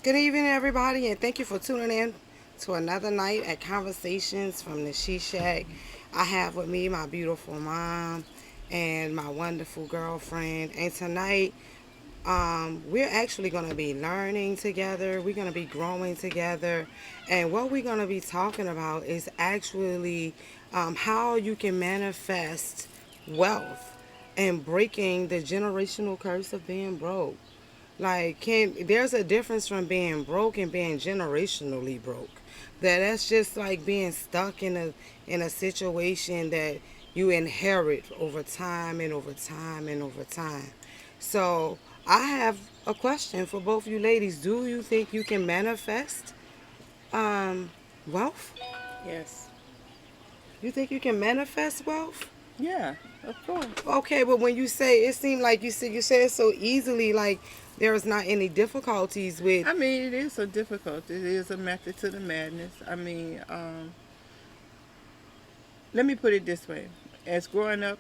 Good evening, everybody, and thank you for tuning in to another night at Conversations from the She Shack. I have with me my beautiful mom and my wonderful girlfriend, and tonight we're actually going to be learning together. We're going to be growing together, and what we're going to be talking about is actually how you can manifest wealth and breaking the generational curse of being broke. Like, can there's a difference from being broke and being generationally broke. That's just like being stuck in a situation that you inherit over time and over time and over time. So I have a question for both you ladies. Do you think you can manifest um, wealth? Yes. You think you can manifest wealth? Yeah, of course. Okay, but when you say it seemed like you said it so easily, like there is not any difficulties with. I mean, it is a difficult. It is a method to the madness. Let me put it this way. As growing up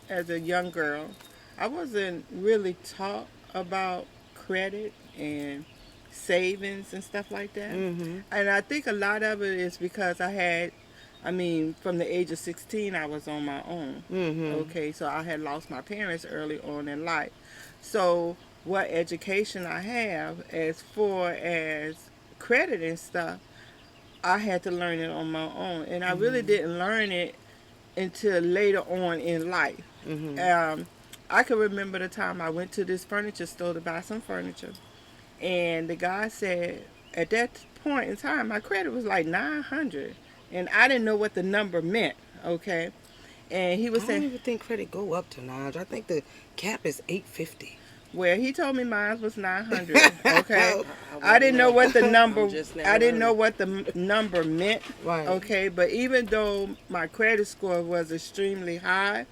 as a young girl, I wasn't really taught about credit and savings and stuff like that. Mm-hmm. And I think a lot of it is because from the age of 16, I was on my own. Mm-hmm. Okay, so I had lost my parents early on in life. So, what education I have as far as credit and stuff, I had to learn it on my own. And I really Mm-hmm. didn't learn it until later on in life. Mm-hmm. Um, I can remember the time I went to this furniture store to buy some furniture, and the guy said at that point in time my credit was like 900, and I didn't know what the number meant. Okay, and he was I don't saying, even think credit go up to 900. I think the cap is 850. well, he told me mine was 900. Okay, I I wouldn't didn't know know. what the I'm number. just now I didn't know learning. what the number meant. Right. Okay, but even though my credit score was extremely high,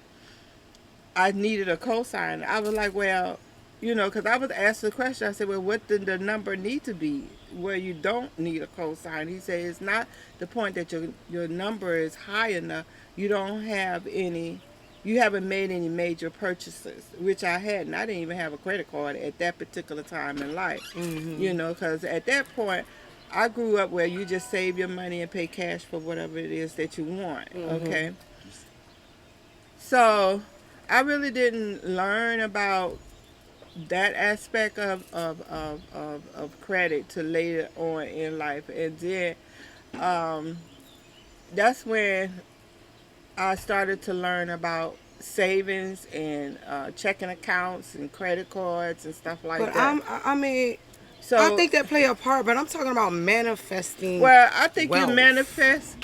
I needed a cosign. I was like, well, because I was asked the question. I said, well, what did the number need to be where you don't need a cosign? He said, it's not the point that your number is high enough. You don't have any, you haven't made any major purchases, which I hadn't. I didn't even have a credit card at that particular time in life, Mm-hmm. because at that point, I grew up where you just save your money and pay cash for whatever it is that you want. Mm-hmm. Okay. So I really didn't learn about that aspect of credit to later on in life. And then um, that's when I started to learn about savings and checking accounts and credit cards and stuff like But that. I mean, I So, think that play a part, but I'm talking about manifesting well, I think you wealth. manifest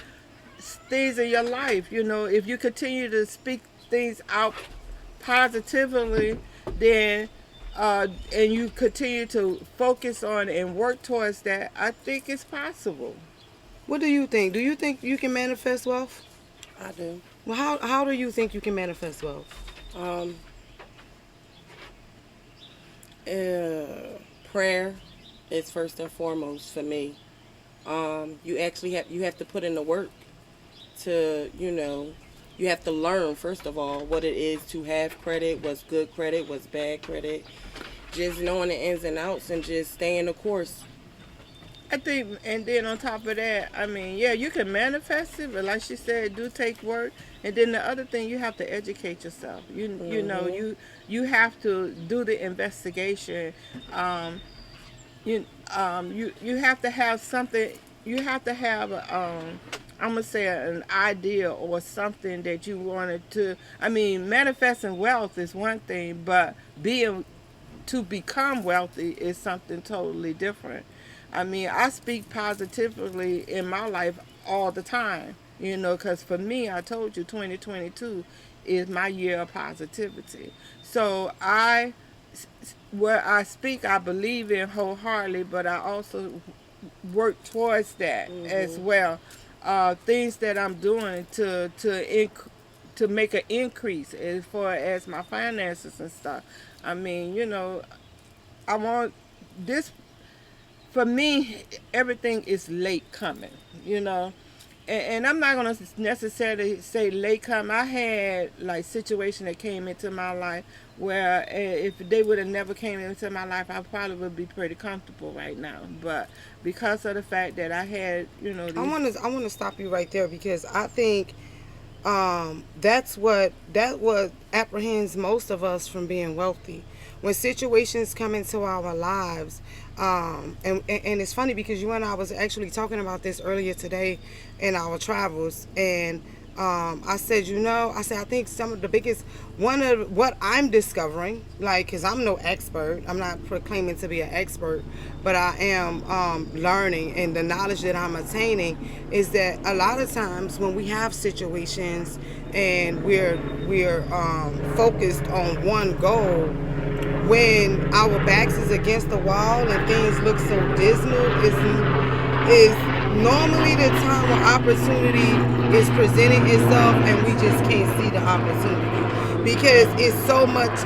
things in your life. If you continue to speak things out positively, then and you continue to focus on and work towards that, I think it's possible. What do you think? Do you think you can manifest wealth? I do. Well, how do you think you can manifest wealth? Um, Prayer is first and foremost for me. You have to put in the work to you have to learn first of all what it is to have credit, what's good credit, what's bad credit, just knowing the ins and outs and just staying the course. I think, and then on top of that, I mean, yeah, you can manifest it, but like she said, it do take work. And then the other thing, you have to educate yourself. Mhm. You have to do the investigation. Um, you have to have something. You have to have I'm gonna say an idea or something that you wanted to. I mean, manifesting wealth is one thing, but being to become wealthy is something totally different. I mean, I speak positively in my life all the time, because for me, I told you 2022 is my year of positivity. So where I speak, I believe in wholeheartedly, but I also work towards that as Mhm. well. Things that I'm doing to make an increase as far as my finances and stuff. I mean, I want this for me. Everything is late coming, and I'm not gonna necessarily say late come. I had like situation that came into my life where if they would have never came into my life, I probably would be pretty comfortable right now. But because of the fact that I had, I want to stop you right there because I think that what apprehends most of us from being wealthy. When situations come into our lives, and it's funny because you and I was actually talking about this earlier today in our travels, and I said, I think some of the biggest, one of what I'm discovering, like, because I'm no expert, I'm not proclaiming to be an expert, but I am learning, and the knowledge that I'm attaining is that a lot of times when we have situations and we're focused on one goal, when our backs is against the wall and things look so dismal, is normally the time when opportunity is presenting itself and we just can't see the opportunity because it's so much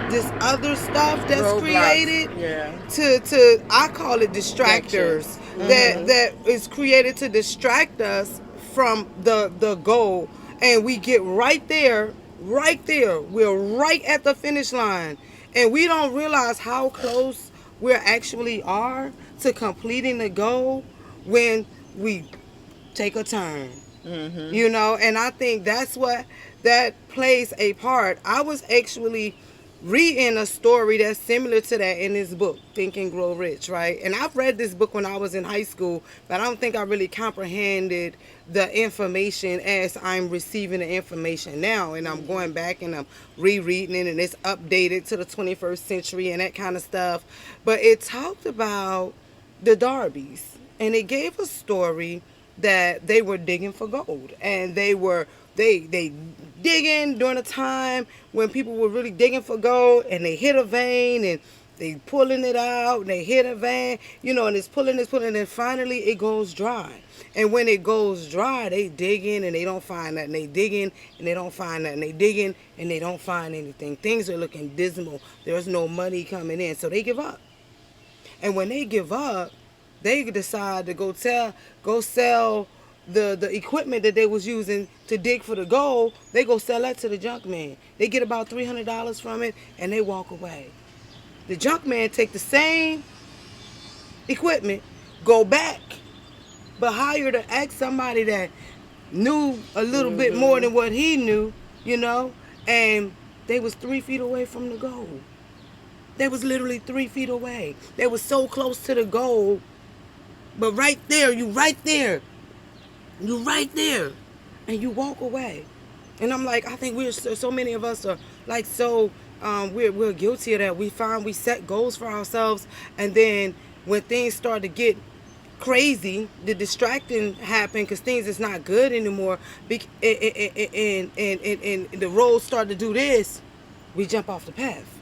this other stuff that's roadblocks. created Yeah. to I call it distractors that is created to distract us from the goal, and we get right there, we're right at the finish line, and we don't realize how close we actually are to completing the goal when we take a turn. And I think that plays a part. I was actually reading a story that's similar to that in this book, Think and Grow Rich, right? And I've read this book when I was in high school, but I don't think I really comprehended the information as I'm receiving the information now. And I'm going back and I'm rereading it, and it's updated to the 21st century and that kind of stuff. But it talked about the Darbys, and it gave a story that they were digging for gold, and they digging during a time when people were really digging for gold, and they hit a vein and they pulling it out, and they hit a vein, and it's pulling, and finally it goes dry. And when it goes dry, they dig in and they don't find nothing. They dig in and they don't find nothing. They dig in and they don't find anything. Things are looking dismal. There's no money coming in, so they give up. And when they give up, they decide to go sell the equipment that they was using to dig for the gold. They go sell that to the junk man. They get about $300 from it, and they walk away. The junk man take the same equipment, go back, but hire to ask somebody that knew a little bit more than what he knew, and they was 3 feet away from the gold. They was literally 3 feet away. They was so close to the goal, but right there, you right there, and you walk away. And I'm like, I think so many of us are like we're guilty of that. We set goals for ourselves, and then when things start to get crazy, the distracting happen because things is not good anymore, and the roads start to do this, we jump off the path.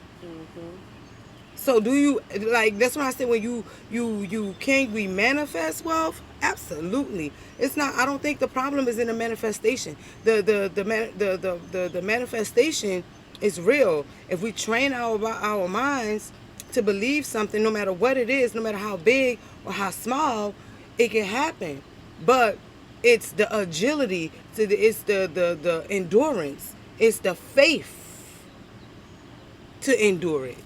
So do you, like, that's when I said when can we manifest wealth? Absolutely. It's not, I don't think the problem is in the manifestation. The manifestation is real. If we train our minds to believe something, no matter what it is, no matter how big or how small, it can happen. But it's the agility, it's the endurance, it's the faith to endure it.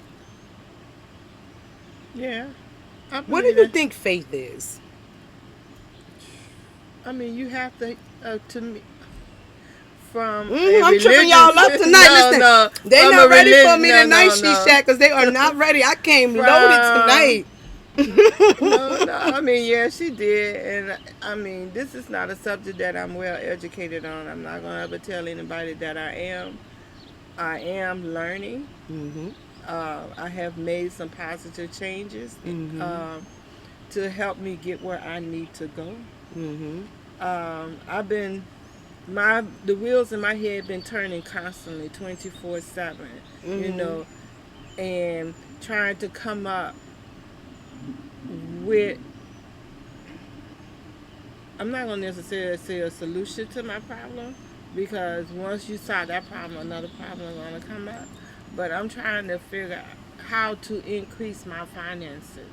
Yeah. What do you think faith is? I mean, you have to me, from I'm tripping y'all up tonight. Listen, they're not ready for me tonight, She-Shack, because they are not ready. I came loaded tonight. No, I mean, yeah, she did. And I mean, this is not a subject that I'm well educated on. I'm not going to ever tell anybody that I am learning. I have made some positive changes to help me get where I need to go. I've been, the wheels in my head been turning constantly, 24/7, and trying to come up with, I'm not going to necessarily say a solution to my problem, because once you solve that problem, another problem is going to come up. But I'm trying to figure out how to increase my finances.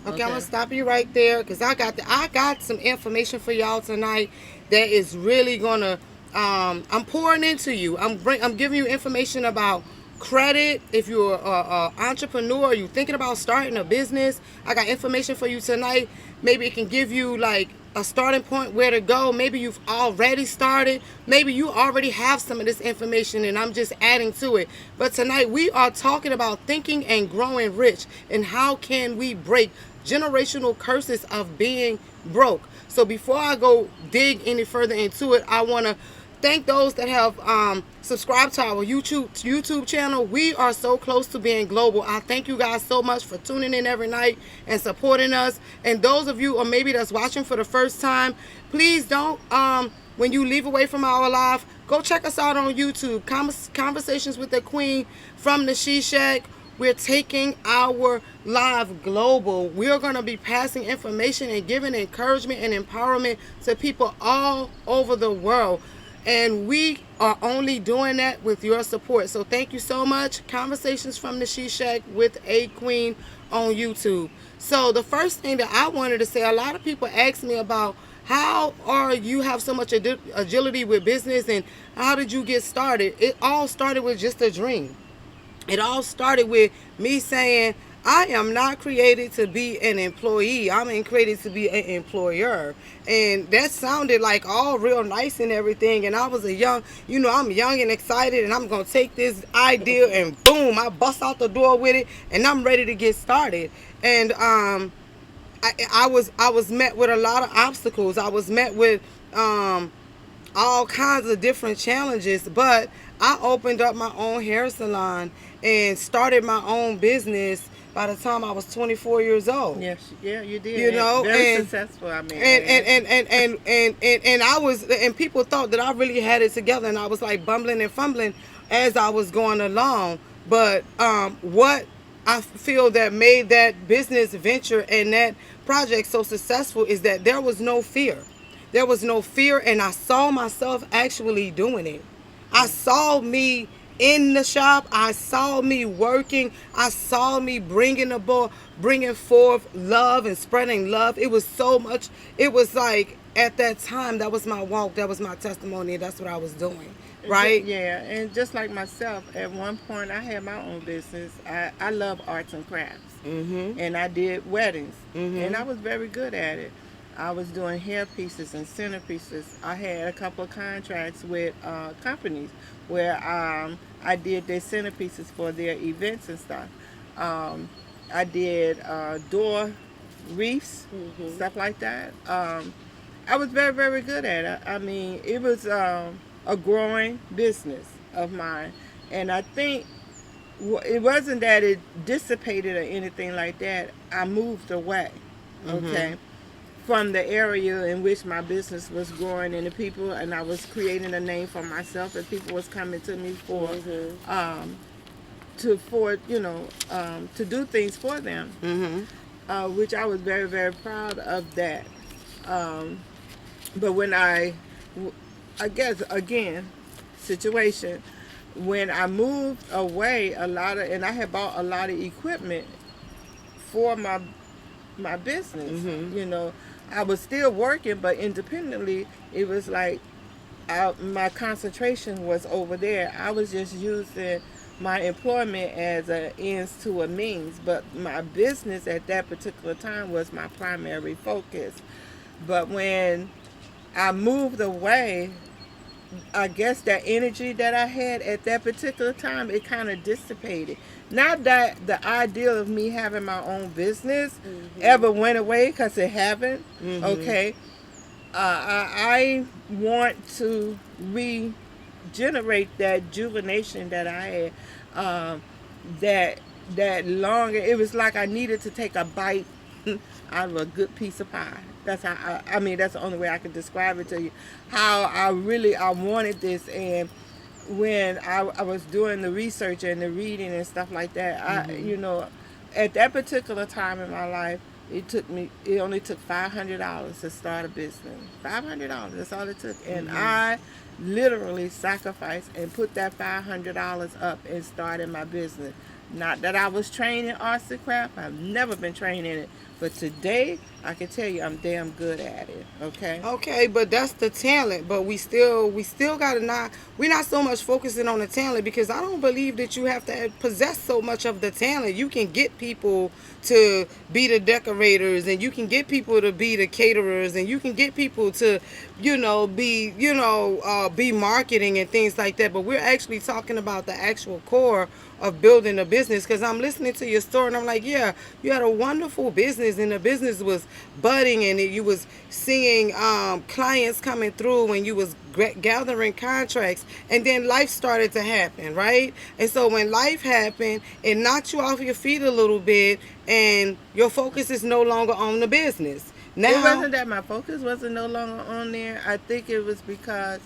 Okay, I'm gonna stop you right there because I got some information for y'all tonight that is really gonna I'm pouring into you. I'm giving you information about credit. If you're a entrepreneur, you thinking about starting a business, I got information for you tonight. Maybe it can give you like a starting point where to go. Maybe you've already started. Maybe you already have some of this information and I'm just adding to it. But tonight we are talking about thinking and growing rich and how can we break generational curses of being broke. So before I go dig any further into it, I want to thank those that have subscribed to our YouTube channel. We are so close to being global. I thank you guys so much for tuning in every night and supporting us. And those of you or maybe that's watching for the first time, please don't when you leave away from our live, go check us out on YouTube. Conversations with the Queen from the She Shack. We're taking our live global. We're going to be passing information and giving encouragement and empowerment to people all over the world. And we are only doing that with your support. So thank you so much. Conversations from the She Shack with AQueen on YouTube. So the first thing that I wanted to say, a lot of people ask me about how are you have so much agility with business and how did you get started? It all started with just a dream. It all started with me saying, I am not created to be an employee. I'm created to be an employer. And that sounded like all real nice and everything. And I was I'm young and excited and I'm going to take this idea and boom, I bust out the door with it and I'm ready to get started. And I was met with a lot of obstacles. I was met with all kinds of different challenges, but I opened up my own hair salon and started my own business by the time I was 24 years old. Yes, yeah, you did. You know, very successful. I mean, and I was, and people thought that I really had it together, and I was like bumbling and fumbling as I was going along. But what I feel that made that business venture and that project so successful is that there was no fear. There was no fear, and I saw myself actually doing it. I saw me in the shop. I saw me working. I saw me bringing forth love and spreading love. It was so much. It was like at that time, that was my walk. That was my testimony. That's what I was doing. Right? Yeah, and just like myself, at one point I had my own business. I love arts and crafts, and I did weddings, and I was very good at it. I was doing hair pieces and centerpieces. I had a couple of contracts with companies where I did their centerpieces for their events and stuff. I did door wreaths, stuff like that. I was very, very good at it. I mean, it was a growing business of mine. And I think it wasn't that it dissipated or anything like that. I moved away, okay, from the area in which my business was growing and the people, and I was creating a name for myself, and people was coming to me for to do things for them, which I was very, very proud of that. But when I guess again, situation, when I moved away, and I had bought a lot of equipment for my business, you know. I was still working, but independently, it was like my concentration was over there. I was just using my employment as an ends to a means, but my business at that particular time was my primary focus. But when I moved away, I guess that energy that I had at that particular time, it kind of dissipated. Not that the idea of me having my own business ever went away, because it haven't. Okay, I want to regenerate that juvenation that I had. That longer, it was like I needed to take a bite out of a good piece of pie. That's how I mean, that's the only way I can describe it to you. How I wanted this. And when I was doing the research and the reading and stuff like that, at that particular time in my life, it only took $500 to start a business. $500, that's all it took. And I literally sacrificed and put that $500 up and started my business. Not that I was trained in arts and craft. I've never been trained in it. But today, I can tell you I'm damn good at it. Okay? Okay, but that's the talent. But we still gotta not we're not so much focusing on the talent, because I don't believe that you have to possess so much of the talent. You can get people to be the decorators, and you can get people to be the caterers, and you can get people to, be marketing and things like that. But we're actually talking about the actual core of building a business, because I'm listening to your story and I'm like, yeah, you had a wonderful business, and the business was budding, and you was seeing clients coming through, and you was gathering contracts, and then life started to happen, right? And so when life happened, it knocked you off your feet a little bit, and your focus is no longer on the business. Now, It wasn't that my focus wasn't no longer on there. I think it was because,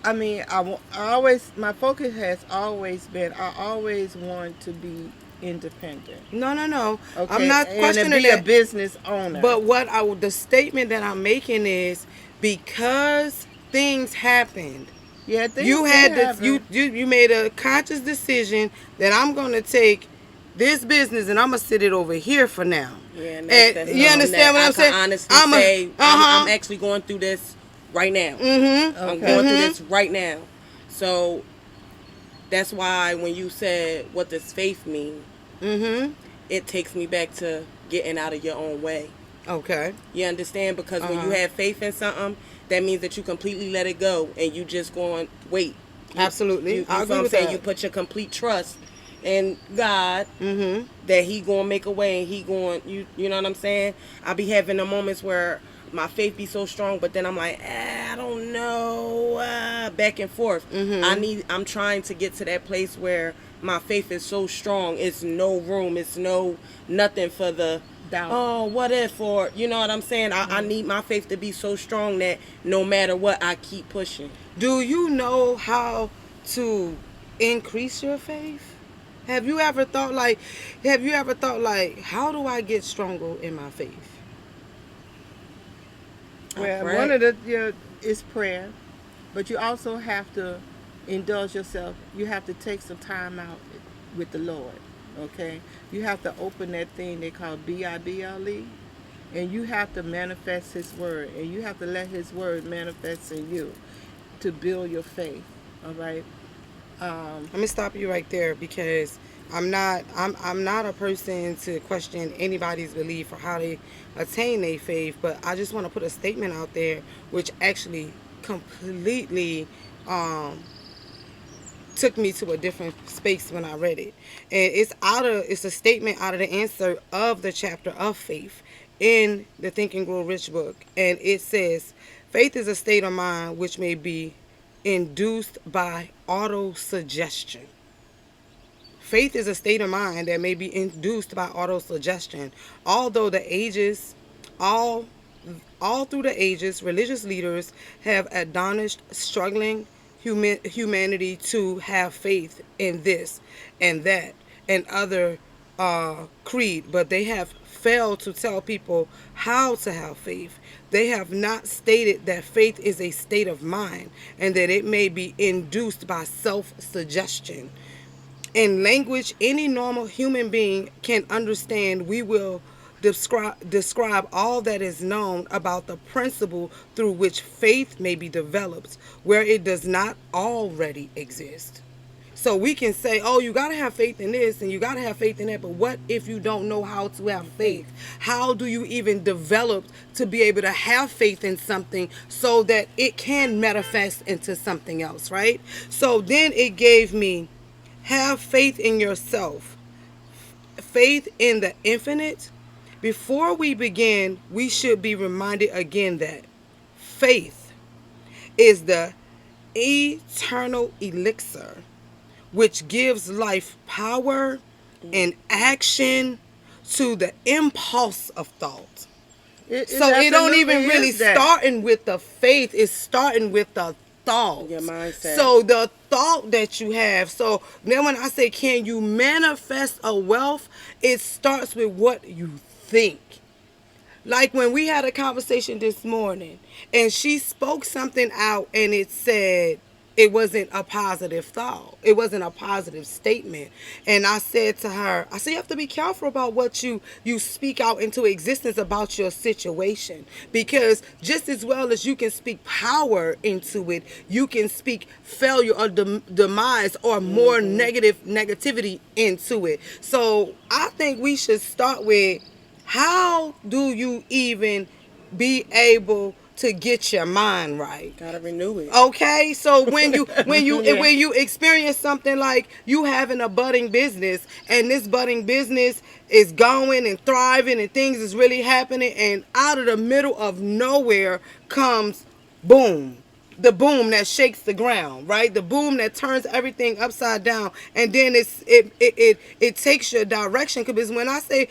I mean, I always, my focus has always been, I always want to be independent. no. Okay, I'm not and to questioning be a that. business owner. But the statement that I'm making is, because things happened, yeah, things you did had to happen. you made a conscious decision that I'm going to take this business and I'm gonna sit it over here for now. Yeah, and that's You understand what I I'm can saying? honestly I'm say uh-huh. I'm actually going through this right now. Mm-hmm. I'm Okay. going through this right now. So that's why when you said what does faith mean, Mm-hmm. it takes me back to getting out of your own way. Okay. You understand? Because when you Uh-huh. have faith in something, that means that you completely let it go and you just going wait. Absolutely. You I know agree what I'm with saying? that. You put your complete trust in God, Mm-hmm. that He gonna make a way, and He going, you know what I'm saying? I be having the moments where my faith be so strong, but then I'm like, I don't know, back and forth. Mm-hmm. I'm trying to get to that place where my faith is so strong. It's no room. It's no nothing for the Doubt. oh, what if, or you know what I'm saying? I need my faith to be so strong that no matter what, I keep pushing. Do you know how to increase your faith? Have you ever thought like, how do I get stronger in my faith? I Well, one pray. of the is prayer, but you also have to indulge yourself. You have to take some time out with the Lord. Okay, you have to open that thing they call Bible, and you have to manifest His word, and you have to let His word manifest in you to build your faith. All right. Let me stop you right there, because I'm not a person to question anybody's belief or how they attain their faith, but I just want to put a statement out there which actually completely um took me to a different space when I read it. And it's a statement out of the answer of the chapter of faith in the Think and Grow Rich book. And it says, faith is a state of mind which may be induced by auto suggestion. Faith is a state of mind that may be induced by autosuggestion. Although the ages, all all through the ages, religious leaders have admonished struggling humanity to have faith in this and that and other creed, but they have failed to tell people how to have faith. They have not stated that faith is a state of mind and that it may be induced by self-suggestion. In language any normal human being can understand, we will describe all that is known about the principle through which faith may be developed where it does not already exist. So we can say, oh, you got to have faith in this and you got to have faith in that. But what if you don't know how to have faith? How do you even develop to be able to have faith in something so that it can manifest into something else, right? So then it gave me, have faith in yourself, faith in the infinite. Before we begin, we should be reminded again that faith is the eternal elixir which gives life power and action to the impulse of thought. So it don't even really starting with the faith, it's starting with the thought. Your mindset. So the thought that you have. So then when I say, can you manifest a wealth, it starts with what you think. Like when we had a conversation this morning and she spoke something out and it said, it wasn't a positive thought. It wasn't a positive statement. And I said to her, I said, you have to be careful about what you speak out into existence about your situation. Because just as well as you can speak power into it, you can speak failure or demise or more negativity into it. So I think we should start with, how do you even be able to get your mind right? Gotta renew it. Okay, so when you Yeah. when you experience something like you having a budding business, and this budding business is going and thriving and things is really happening, and out of the middle of nowhere comes boom. The boom that shakes the ground, right? The boom that turns everything upside down, and then it takes your direction. Because when I say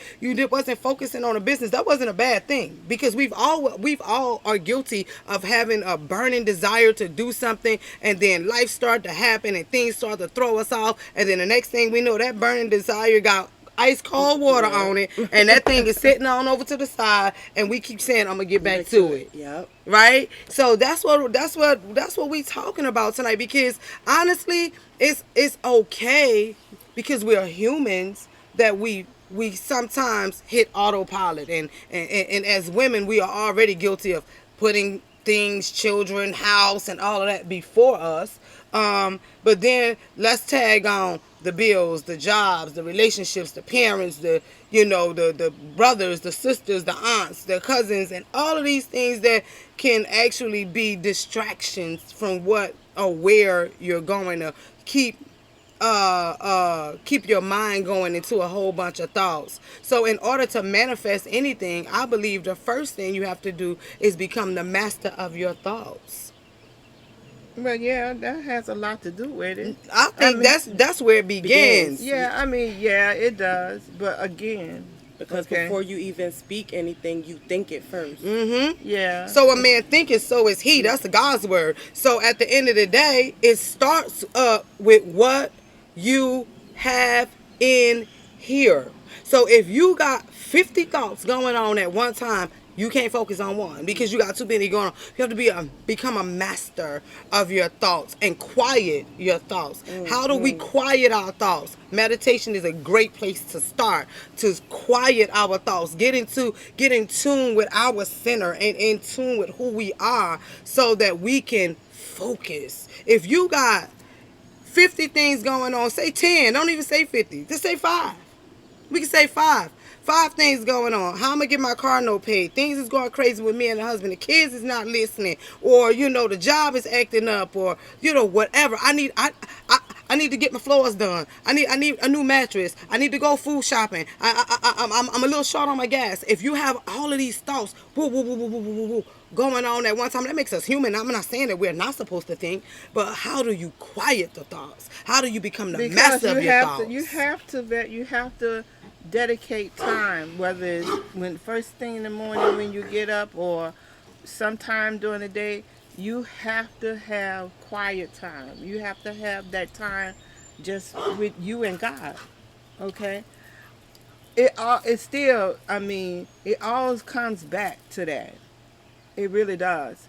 wasn't focusing on a business, that wasn't a bad thing. Because we've all are guilty of having a burning desire to do something, and then life start to happen, and things start to throw us off, and then the next thing we know, that burning desire got ice cold water on it, and that thing is sitting on over to the side, and we keep saying, I'm gonna get back to it. Yep. Right? So that's what we talking about tonight, because honestly, it's okay, because we are humans, that we sometimes hit autopilot, and as women we are already guilty of putting things, children, house, and all of that before us. But then let's tag on the bills, the jobs, the relationships, the parents, the brothers, the sisters, the aunts, the cousins, and all of these things that can actually be distractions from what or where you're going to keep your mind going into a whole bunch of thoughts. So in order to manifest anything, I believe the first thing you have to do is become the master of your thoughts. Well, yeah, that has a lot to do with it. I think that's where it begins. Yeah, I mean, yeah, it does. But again, Because before you even speak anything, you think it first. yeah. So a man thinketh, so is he. That's God's word. So at the end of the day, it starts with what you have in here. So if you got 50 thoughts going on at one time, you can't focus on one, because you got too many going on. You have to become a master of your thoughts and quiet your thoughts. How do we quiet our thoughts? Meditation is a great place to start, to quiet our thoughts, get in tune with our center and in tune with who we are, so that we can focus. If you got 50 things going on, say 10. Don't even say 50. Just say 5. We can say 5. 5 things going on. How I'm going to get my car note paid. Things is going crazy with me and the husband. The kids is not listening. Or, the job is acting up. Or, whatever. I need to get my floors done. I need a new mattress. I need to go food shopping. I'm a little short on my gas. If you have all of these thoughts going on at one time, that makes us human. I'm not saying that we're not supposed to think, but how do you quiet the thoughts? How do you become the master of your thoughts? You have to dedicate time, whether it's first thing in the morning when you get up, or sometime during the day. You have to have quiet time. You have to have that time just with you and God. Okay? It all comes back to that. It really does.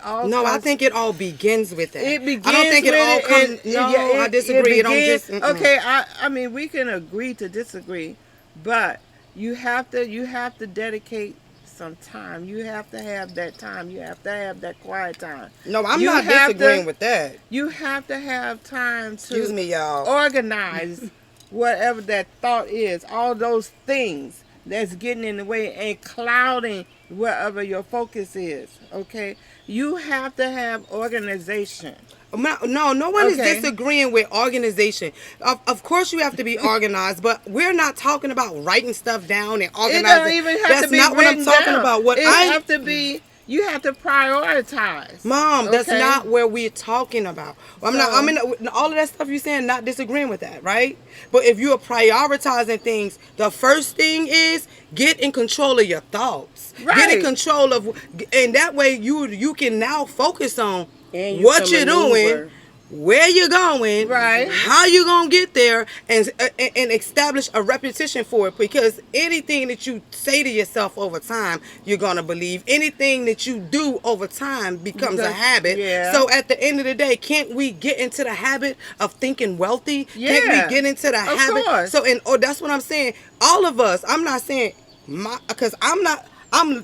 I think it all begins with that. It begins. I don't think it all comes. I disagree. It don't just. Okay, I mean, we can agree to disagree, but you have to dedicate some time. You have to have that time. You have to have that quiet time. No, I'm not disagreeing with that. You have to have time to Excuse me, y'all. organize whatever that thought is. All those things that's getting in the way and clouding wherever your focus is. Okay, you have to have organization. No one is disagreeing with organization. Of course you have to be organized, but we're not talking about writing stuff down and organizing. It doesn't even have to be That's not what I'm talking down. about. You have to prioritize. Mom, that's not where we're talking about. I'm in all of that stuff you're saying, not disagreeing with that, right? But if you are prioritizing things, the first thing is get in control of your thoughts. Right. Get in control of, and that way you can now focus on And you what can you're maneuver. doing where you're going, Right. how you gonna get there, and establish a repetition for it. Because anything that you say to yourself over time, you're gonna believe. Anything that you do over time becomes a habit. Yeah. So at the end of the day, can't we get into the habit of thinking wealthy? Yeah. Can't we get into the Of habit? course. So that's what I'm saying. All of us. I'm not saying because I'm not.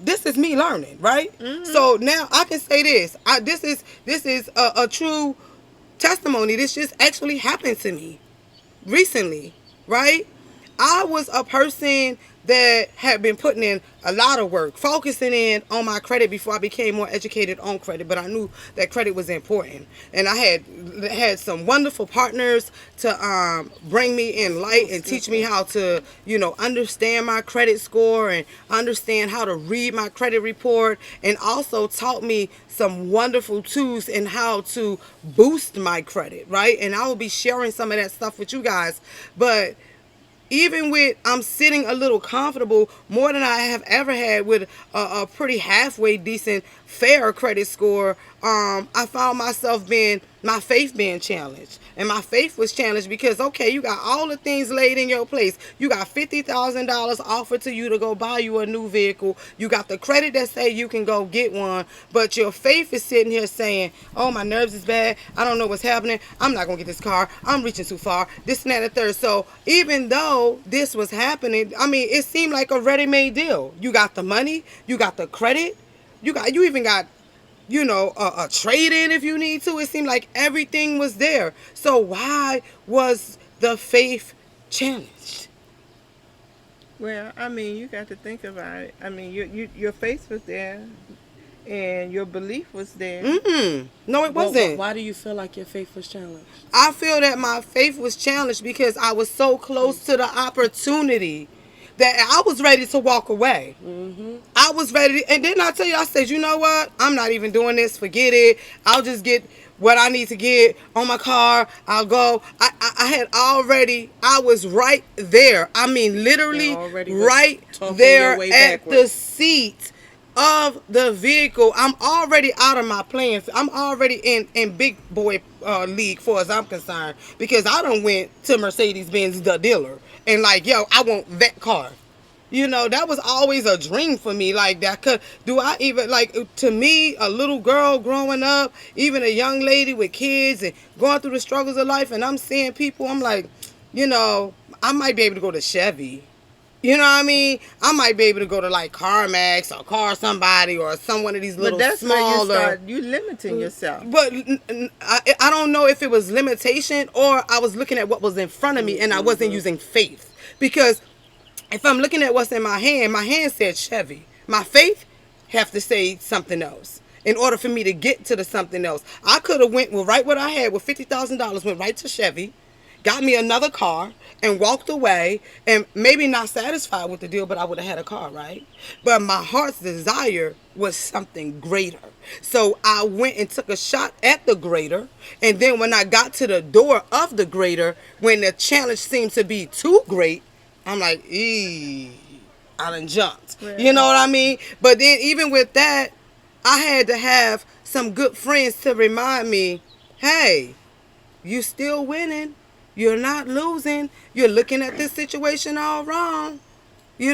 This is me learning, right? So now I can say this. This is a true testimony. This just actually happened to me recently, right? I was a person that had been putting in a lot of work, focusing in on my credit before I became more educated on credit, but I knew that credit was important. And I had some wonderful partners to bring me in light and teach me how to, understand my credit score and understand how to read my credit report, and also taught me some wonderful tools in how to boost my credit, right? And I will be sharing some of that stuff with you guys. But even with I'm sitting a little comfortable, more than I have ever had, with a pretty halfway decent, fair credit score, I found myself my faith being challenged. And my faith was challenged because, okay, you got all the things laid in your place. You got $50,000 offered to you to go buy you a new vehicle. You got the credit that say you can go get one. But your faith is sitting here saying, oh, my nerves is bad. I don't know what's happening. I'm not going to get this car. I'm reaching too far. This and that and the third. So even though this was happening, I mean, it seemed like a ready-made deal. You got the money. You got the credit. You even got a trade-in if you need to. It seemed like everything was there. So why was the faith challenged? Well, I mean, you got to think about it. I mean, your faith was there, and your belief was there. No, it wasn't. Why do you feel like your faith was challenged? I feel that my faith was challenged because I was so close to the opportunity that I was ready to walk away. I was ready. And then I tell you, I said, you know what? I'm not even doing this. Forget it. I'll just get what I need to get on my car. I'll go. I was right there. I mean, literally right there at the seat of the vehicle. I'm already out of my plan. I'm already in big boy league far as I'm concerned, because I done went to Mercedes-Benz, the dealer, and like, yo, I want that car. That was always a dream for me. Like, to me, a little girl growing up, even a young lady with kids and going through the struggles of life, and I'm seeing people, I'm like, I might be able to go to Chevy. You know what I mean? I might be able to go to like CarMax or Car Somebody or some one of these little But that's smaller. where you limiting yourself. But I don't know if it was limitation or I was looking at what was in front of me and I wasn't using faith. Because if I'm looking at what's in my hand said Chevy. My faith have to say something else in order for me to get to the something else. I could have went right what I had with $50,000, went right to Chevy, got me another car, and walked away, and maybe not satisfied with the deal, but I would have had a car, right? But my heart's desire was something greater. So I went and took a shot at the greater, and then when I got to the door of the greater, when the challenge seemed to be too great, I'm like, I done jumped. Yeah. You know what I mean? But then even with that, I had to have some good friends to remind me, hey, you still winning. You're not losing. You're looking at this situation all wrong. You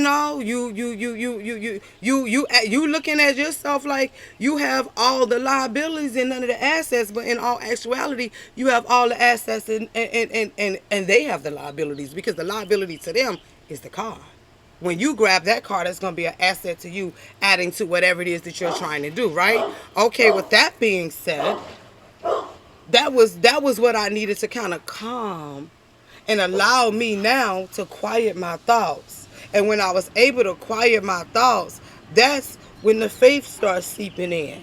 looking at yourself like you have all the liabilities and none of the assets, but in all actuality, you have all the assets and they have the liabilities, because the liability to them is the car. When you grab that car, that's going to be an asset to you, adding to whatever it is that you're trying to do, right? Okay, with that being said, that was what I needed to kind of calm and allow me now to quiet my thoughts. And when I was able to quiet my thoughts, that's when the faith starts seeping in.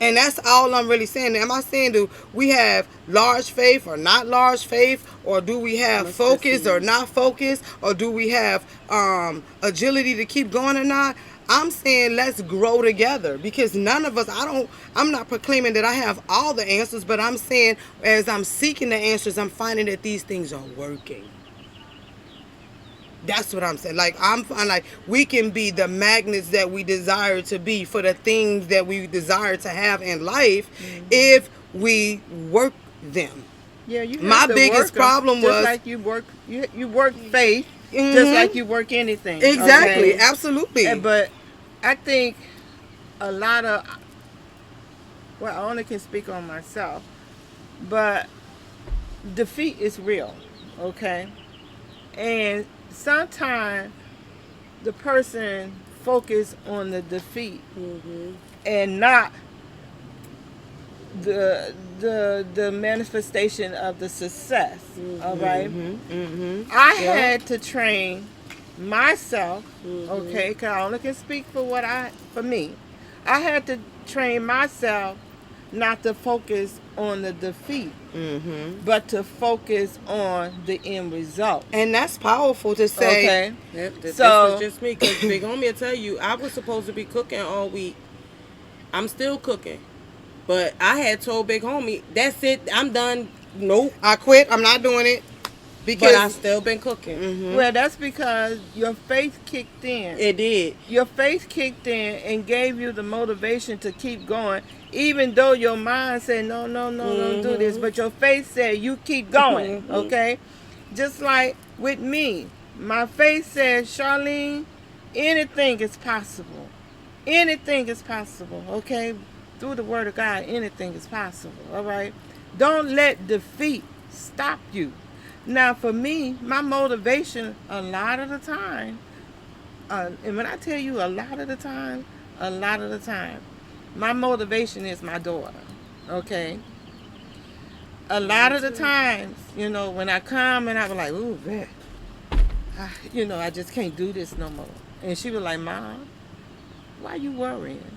And that's all I'm really saying. Am I saying, do we have large faith or not large faith? Or do we have focus or not focus? Or do we have agility to keep going or not? I'm saying let's grow together, because none of us, I'm not proclaiming that I have all the answers, but I'm saying as I'm seeking the answers, I'm finding that these things are working. That's what I'm saying. Like, I'm like, we can be the magnets that we desire to be for the things that we desire to have in life if we work them. Yeah, you have My to biggest work 'em, problem just was like you work faith, Mhm. just like you work anything. Exactly, Okay? absolutely. But I think a lot of, well, I only can speak on myself, but defeat is real, okay? And sometimes the person focus on the defeat and not the manifestation of the success. All right. I had to train myself, okay, because I only can speak for me. I had to train myself not to focus on the defeat, but to focus on the end result. And that's powerful to say. Okay. Yep, this So was just me. Because Big Homie will tell you, I was supposed to be cooking all week. I'm still cooking. But I had told Big Homie, that's it, I'm done. Nope. I quit. I'm not doing it But I because still been cooking. well, that's because your faith kicked in. It did. Your faith kicked in and gave you the motivation to keep going, even though your mind said, no, don't do this. But your faith said, you keep going, okay? Just like with me, my faith said, Charlene, anything is possible. Anything is possible, okay? Through the word of God, anything is possible, all right? Don't let defeat stop you. Now, for me, my motivation a lot of the time, and when I tell you a lot of the time, my motivation is my daughter, okay? A lot of the times, when I come and I be like, ooh, man, I just can't do this no more. And she was like, Mom, why you worrying?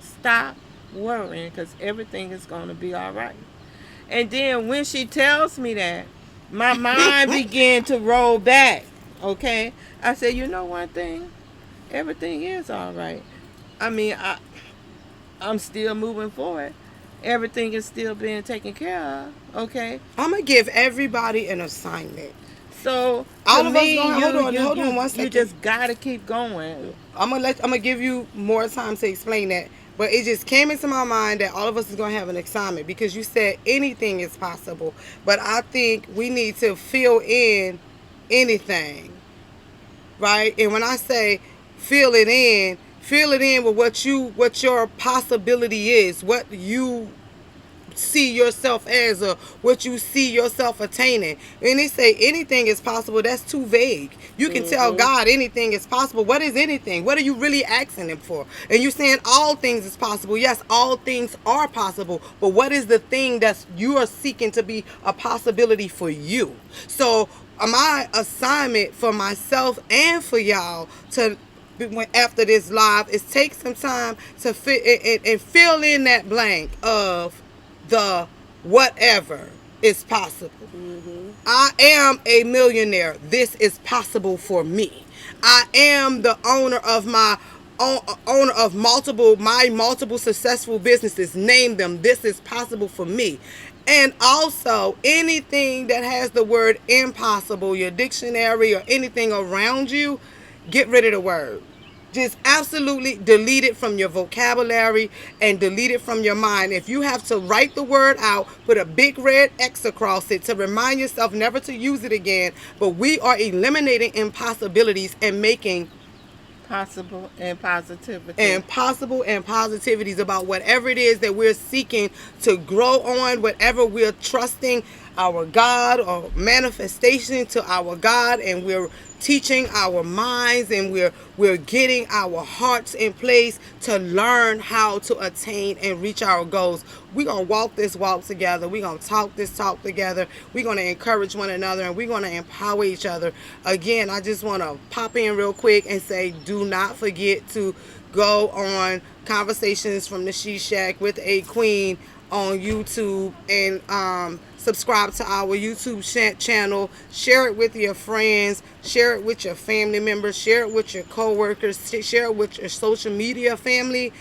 Stop worrying, because everything is going to be all right. And then when she tells me that, my mind began to roll back, okay? I said, you know one thing? Everything is all right. I mean, I'm still moving forward. Everything is still being taken care of, okay? I'm gonna give everybody an assignment. So All to of us me, gonna hold on 1 you second. just gotta keep going. I'm gonna give you more time to explain that. But it just came into my mind that all of us is gonna have an assignment because you said anything is possible. But I think we need to fill in anything, right? And when I say fill it in with what your possibility is, what you see yourself as, or what you see yourself attaining. And they say anything is possible, that's too vague. You can tell God anything is possible. What is anything? What are you really asking him for? And you're saying all things is possible. Yes, all things are possible, but what is the thing that you are seeking to be a possibility for you? So my assignment for myself and for y'all to after this live is take some time to fit and fill in that blank of the whatever is possible. I am a millionaire. This is possible for me. I am the owner of multiple successful businesses. Name them. This is possible for me. And also anything that has the word impossible, your dictionary or anything around you, get rid of the word. Just absolutely delete it from your vocabulary and delete it from your mind. If you have to write the word out, put a big red X across it to remind yourself never to use it again. But we are eliminating impossibilities and making Possible and positivity. and possible and positivities about whatever it is that we're seeking to grow on, whatever we're trusting our God or manifestation to our God, and we're teaching our minds and we're getting our hearts in place to learn how to attain and reach our goals. We're going to walk this walk together. We're going to talk this talk together. We're going to encourage one another, and we're going to empower each other. Again, I just want to pop in real quick and say, do not forget to go on Conversations from the She Shack with AQueen on YouTube, and subscribe to our YouTube channel. Share it with your friends, share it with your family members, share it with your co-workers, share it with your social media family.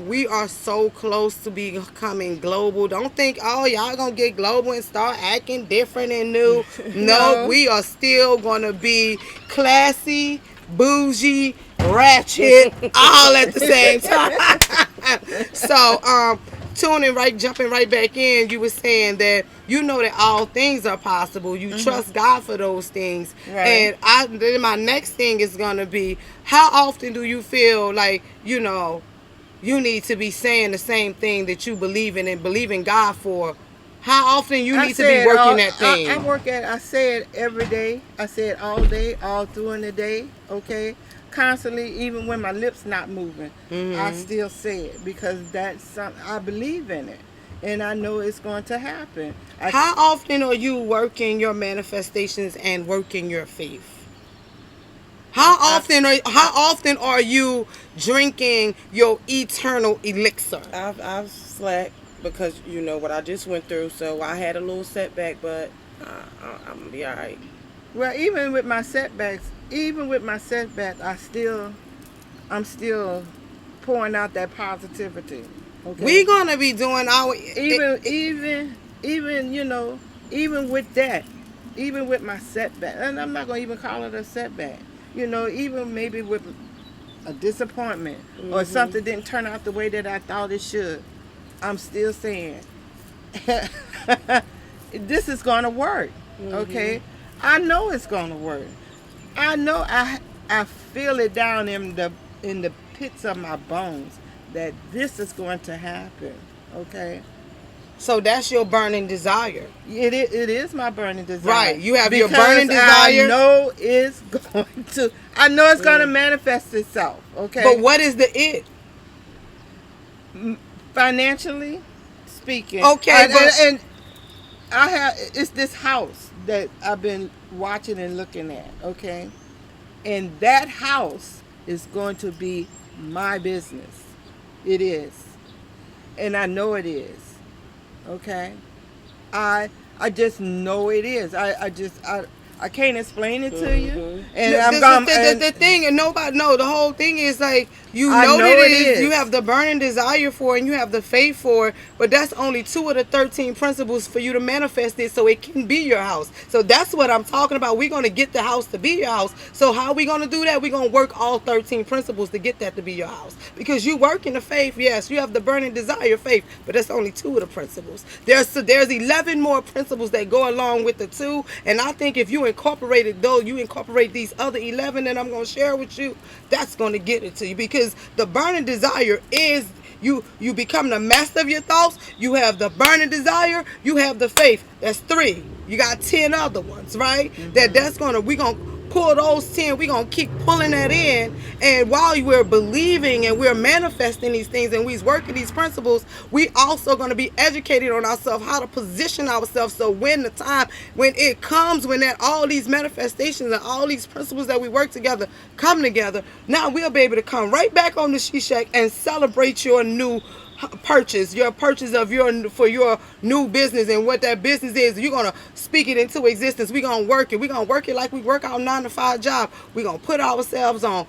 We are so close to becoming global. Don't think, oh, y'all gonna get global and start acting different and new. No, we are still gonna be classy, bougie, ratchet, all at the same time. So jumping right back in, you were saying that you know that all things are possible. You trust God for those things. Right. And then my next thing is gonna be, how often do you feel like, you need to be saying the same thing that you believe in and believe in God for? How often you need to be working that thing? I say it every day. I say it all day, all through in the day. Okay, constantly, even when my lips not moving, I still say it because that's something I believe in it, and I know it's going to happen. How often are you working your manifestations and working your faith? How often are you drinking your eternal elixir? I've slacked because you know what I just went through, so I had a little setback, but I'm gonna be all right. Well, even with my setbacks, I'm still pouring out that positivity. Okay. We're gonna be doing our even with that, even with my setback, and I'm not gonna even call it a setback. Even maybe with a disappointment or something didn't turn out the way that I thought it should, I'm still saying this is gonna work. Okay, I know it's gonna work. I know I feel it down in the pits of my bones that this is going to happen. Okay. So that's your burning desire. It is my burning desire. Right. You have because your burning desire. I know it's going to manifest itself. Okay. But what is the it? Financially speaking. Okay. And it's this house that I've been watching and looking at. Okay. And that house is going to be my business. It is. And I know it is. Okay, I just know it is. I can't explain it to you. And the thing, and nobody know. The whole thing is like you know that it is. You have the burning desire for it, and you have the faith for it. But that's only 2 of the 13 principles for you to manifest it, so it can be your house. So that's what I'm talking about. We're gonna get the house to be your house. So how are we gonna do that? We're gonna work all 13 principles to get that to be your house. Because you work in the faith, yes, you have the burning desire, faith, but that's only 2 of the principles. There's 11 more principles that go along with the 2, and I think if you incorporate these other 11 that I'm going to share with you, that's going to get it to you. Because the burning desire is you become the master of your thoughts. You have the burning desire, you have the faith. That's 3. You got 10 other ones, right? We're going to pull those 10. We're going to keep pulling that in. And while we're believing and we're manifesting these things and we're working these principles, we also going to be educated on ourselves, how to position ourselves. So when it comes, all these manifestations and all these principles that we work together come together, now we'll be able to come right back on the She-Shack and celebrate your new purchase of your new business. And what that business is, you're gonna speak it into existence. We're gonna work it like we work our 9-to-5 job. We're gonna put ourselves on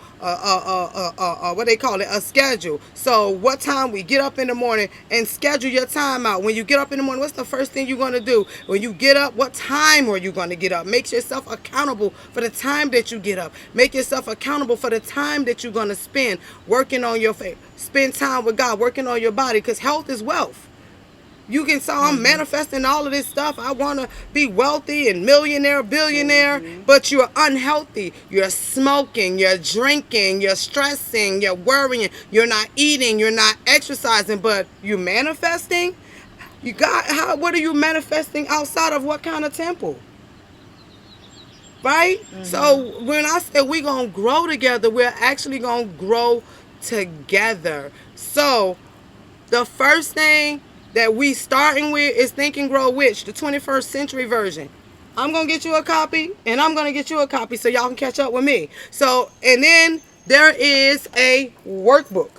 what they call it, a schedule. So what time we get up in the morning, and schedule your time out. When you get up in the morning, what's the first thing you're gonna do? When you get up, what time are you gonna get up? Make yourself accountable for the time that you get up. Make yourself accountable for the time that you're gonna spend working on your faith. Spend time with God, working on your body, because health is wealth. You can say, I'm manifesting all of this stuff. I want to be wealthy and millionaire, billionaire, but you're unhealthy. You're smoking, you're drinking, you're stressing, you're worrying, you're not eating, you're not exercising, but you're manifesting. What are you manifesting outside of what kind of temple? Right? So when I said we're going to grow together, we're actually going to grow together. So the first thing that we starting with is Think and Grow Rich, the 21st century version. I'm going to get you a copy, and I'm going to get you a copy so y'all can catch up with me. So, and then there is a workbook.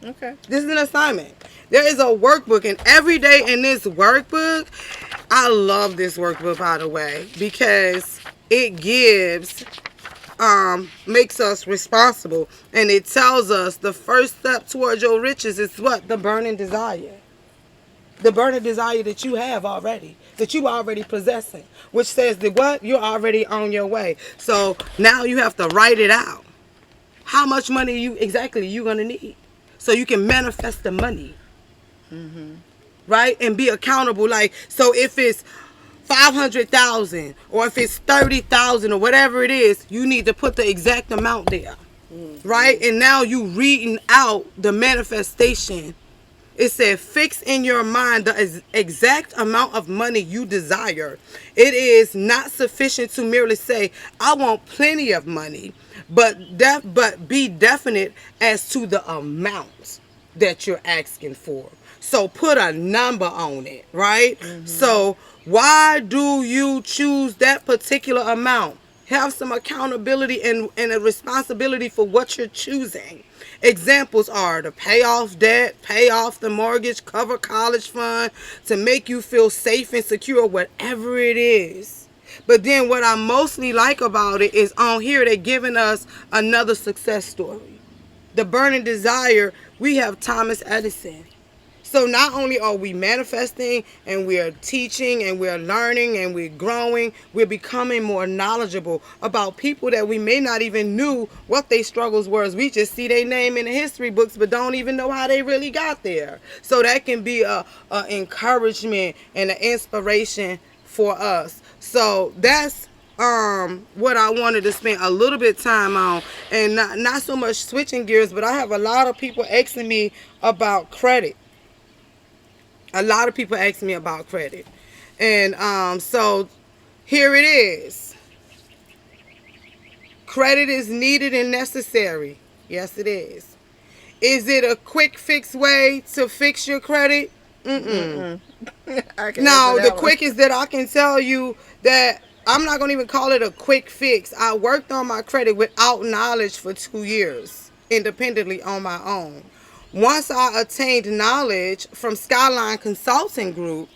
Okay. This is an assignment. There is a workbook, and every day in this workbook, I love this workbook, by the way, because it makes us responsible, and it tells us the first step towards your riches is what? The burning desire. The burning desire that you have already, that you already possessing, which says that what? You're already on your way. So now you have to write it out. How much money you going to need so you can manifest the money. right? And be accountable. Like, so if it's 500,000 or if it's 30,000 or whatever it is, you need to put the exact amount there, right? And now you reading out the manifestation. It said, fix in your mind the exact amount of money you desire. It is not sufficient to merely say, I want plenty of money, but be definite as to the amount that you're asking for. So put a number on it, right? So why do you choose that particular amount? Have some accountability and a responsibility for what you're choosing. Examples are to pay off debt, pay off the mortgage, cover college fund, to make you feel safe and secure, whatever it is. But then what I mostly like about it is on here they're giving us another success story. The burning desire, we have Thomas Edison. So not only are we manifesting and we're teaching and we're learning and we're growing, we're becoming more knowledgeable about people that we may not even knew what their struggles were. We just see their name in the history books but don't even know how they really got there. So that can be a encouragement and an inspiration for us. So that's what I wanted to spend a little bit of time on, and not so much switching gears, but I have a lot of people asking me about credit. A lot of people ask me about credit. And so here it is. Credit is needed and necessary. Yes, it is. Is it a quick fix way to fix your credit? I can Now, answer the that one. quickest that I can tell you that I'm not going to even call it a quick fix. I worked on my credit without knowledge for 2 years, independently on my own. Once I attained knowledge from Skyline Consulting Group,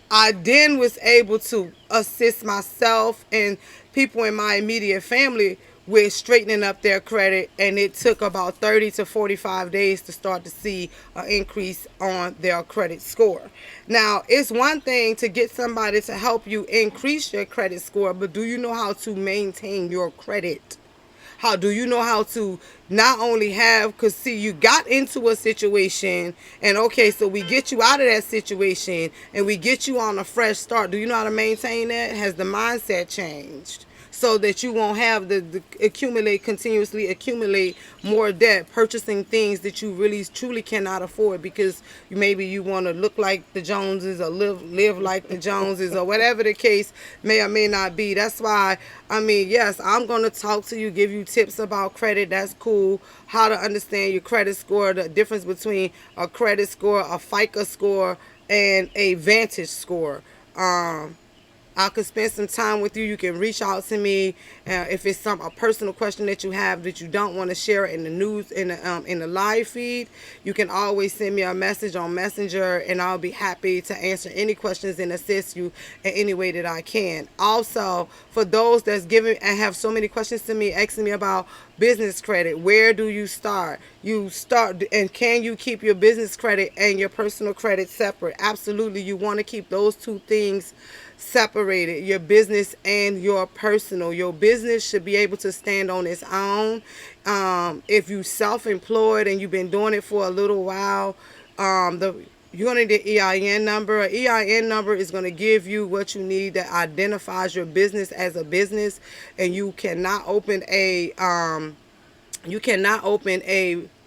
I then was able to assist myself and people in my immediate family with straightening up their credit, and it took about 30 to 45 days to start to see an increase on their credit score. Now, it's one thing to get somebody to help you increase your credit score, but do you know how to maintain your credit? How do you know how to not only have, because see, you got into a situation and okay, so we get you out of that situation and we get you on a fresh start. Do you know how to maintain that? Has the mindset changed? So that you won't have the continuously accumulate more debt, purchasing things that you really truly cannot afford because maybe you want to look like the Joneses or live like the Joneses or whatever the case may or may not be. That's why, I mean, yes, I'm going to talk to you, give you tips about credit. That's cool. How to understand your credit score, the difference between a credit score, a FICO score, and a Vantage score. I could spend some time with you. You can reach out to me if it's a personal question that you have that you don't want to share in the news in the live feed. You can always send me a message on Messenger, and I'll be happy to answer any questions and assist you in any way that I can. Also, for those that's giving and have so many questions to me, asking me about business credit, where do you start? You start, and can you keep your business credit and your personal credit separate? Absolutely, you want to keep those two things separated, your business and your personal. Your business should be able to stand on its own. If you self-employed and you've been doing it for a little while, you're going to need an EIN number. An EIN number is going to give you what you need that identifies your business as a business, and you cannot open a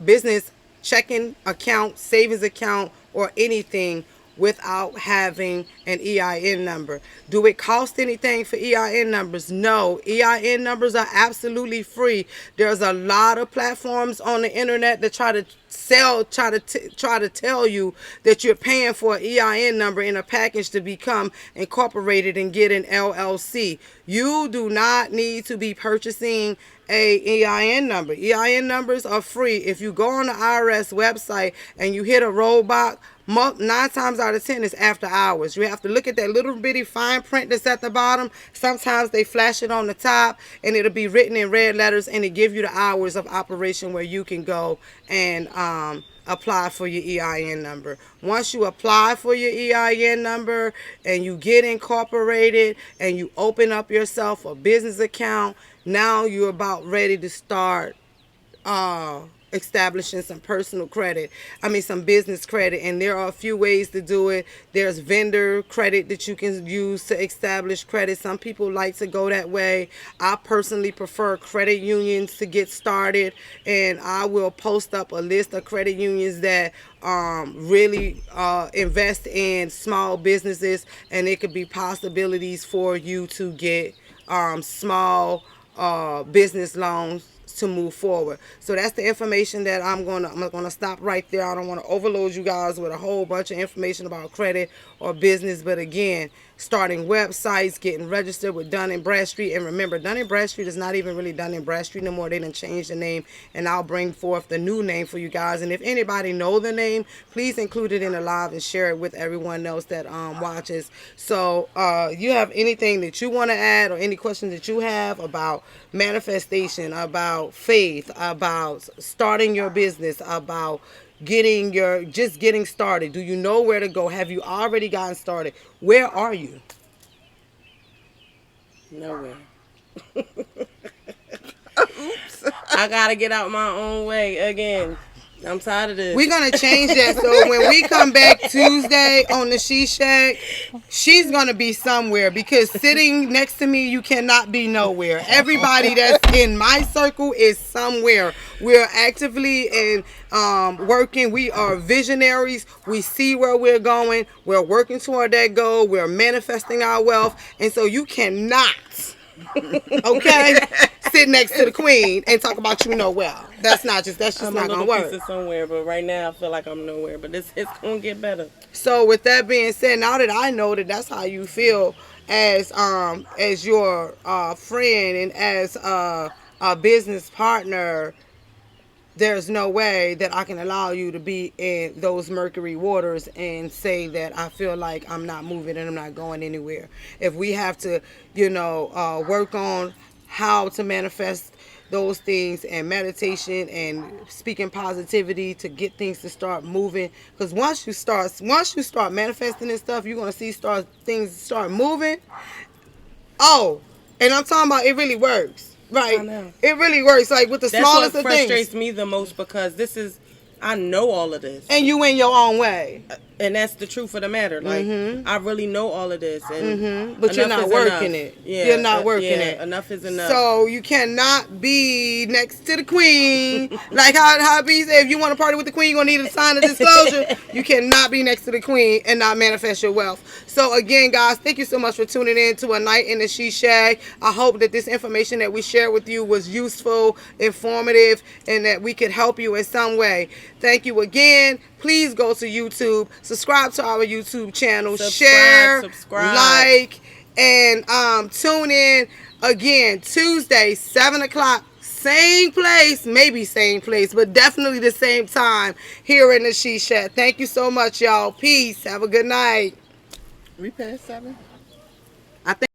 business checking account, savings account, or anything without having an EIN number. Do it cost anything for EIN numbers? No. EIN numbers are absolutely free. There's a lot of platforms on the internet that try to tell you that you're paying for an EIN number in a package to become incorporated and get an LLC. You do not need to be purchasing a EIN number. EIN numbers are free. If you go on the IRS website and you hit a roadblock, 9 times out of 10 is after hours. You have to look at that little bitty fine print that's at the bottom. Sometimes they flash it on the top and it'll be written in red letters, and it give you the hours of operation where you can go and apply for your EIN number. Once you apply for your EIN number and you get incorporated and you open up yourself a business account, now you're about ready to start establishing some personal credit. I mean, some business credit. And there are a few ways to do it. There's vendor credit that you can use to establish credit. Some people like to go that way. I personally prefer credit unions to get started. And I will post up a list of credit unions that really invest in small businesses. And it could be possibilities for you to get small business loans to move forward. So that's the information that I'm gonna stop right there. I don't want to overload you guys with a whole bunch of information about credit or business, but again, starting websites, getting registered with Dun and Bradstreet, and remember, Dun and Bradstreet is not even really Dun and Bradstreet no more. They done changed the name, and I'll bring forth the new name for you guys. And if anybody know the name, please include it in the live and share it with everyone else that watches. So you have anything that you want to add or any questions that you have about manifestation, about faith, about starting your business, about getting started? Do you know where to go? Have you already gotten started? Where are you? Nowhere. I gotta get out my own way again. I'm tired of this. We're going to change that. So when we come back Tuesday on the She Shack, she's going to be somewhere, because sitting next to me, you cannot be nowhere. Everybody that's in my circle is somewhere. We're actively working. We are visionaries. We see where we're going. We're working toward that goal. We're manifesting our wealth. And so you cannot, okay, sit next to the queen and talk about well. That's just I'm not gonna work. Somewhere, but right now I feel like I'm nowhere. But it's gonna get better. So with that being said, now that I know that that's how you feel as your friend and as a business partner, there's no way that I can allow you to be in those Mercury waters and say that I feel like I'm not moving and I'm not going anywhere. If we have to, work on how to manifest those things and meditation and speaking positivity to get things to start moving, because once you start manifesting this stuff, you're going to see things start moving. Oh, and I'm talking about, it really works, right? I know. It really works, like with the smallest of things. That's what frustrates me the most, because I know all of this, and you in your own way, and that's the truth of the matter. Like, I really know all of this, and but you're not working it. Yeah, you're not working it. Enough is enough. So you cannot be next to the queen. Like how B said, if you want to party with the queen, you're gonna need a sign of disclosure. You cannot be next to the queen and not manifest your wealth. So again, guys, thank you so much for tuning in to a night in the She Shack. I hope that this information that we shared with you was useful, informative, and that we could help you in some way. Thank you again. Please go to YouTube, subscribe to our YouTube channel, share, like, and tune in again Tuesday, 7 o'clock, same place, maybe same place, but definitely the same time here in the She Shack. Thank you so much, y'all. Peace. Have a good night. We passed 7? I think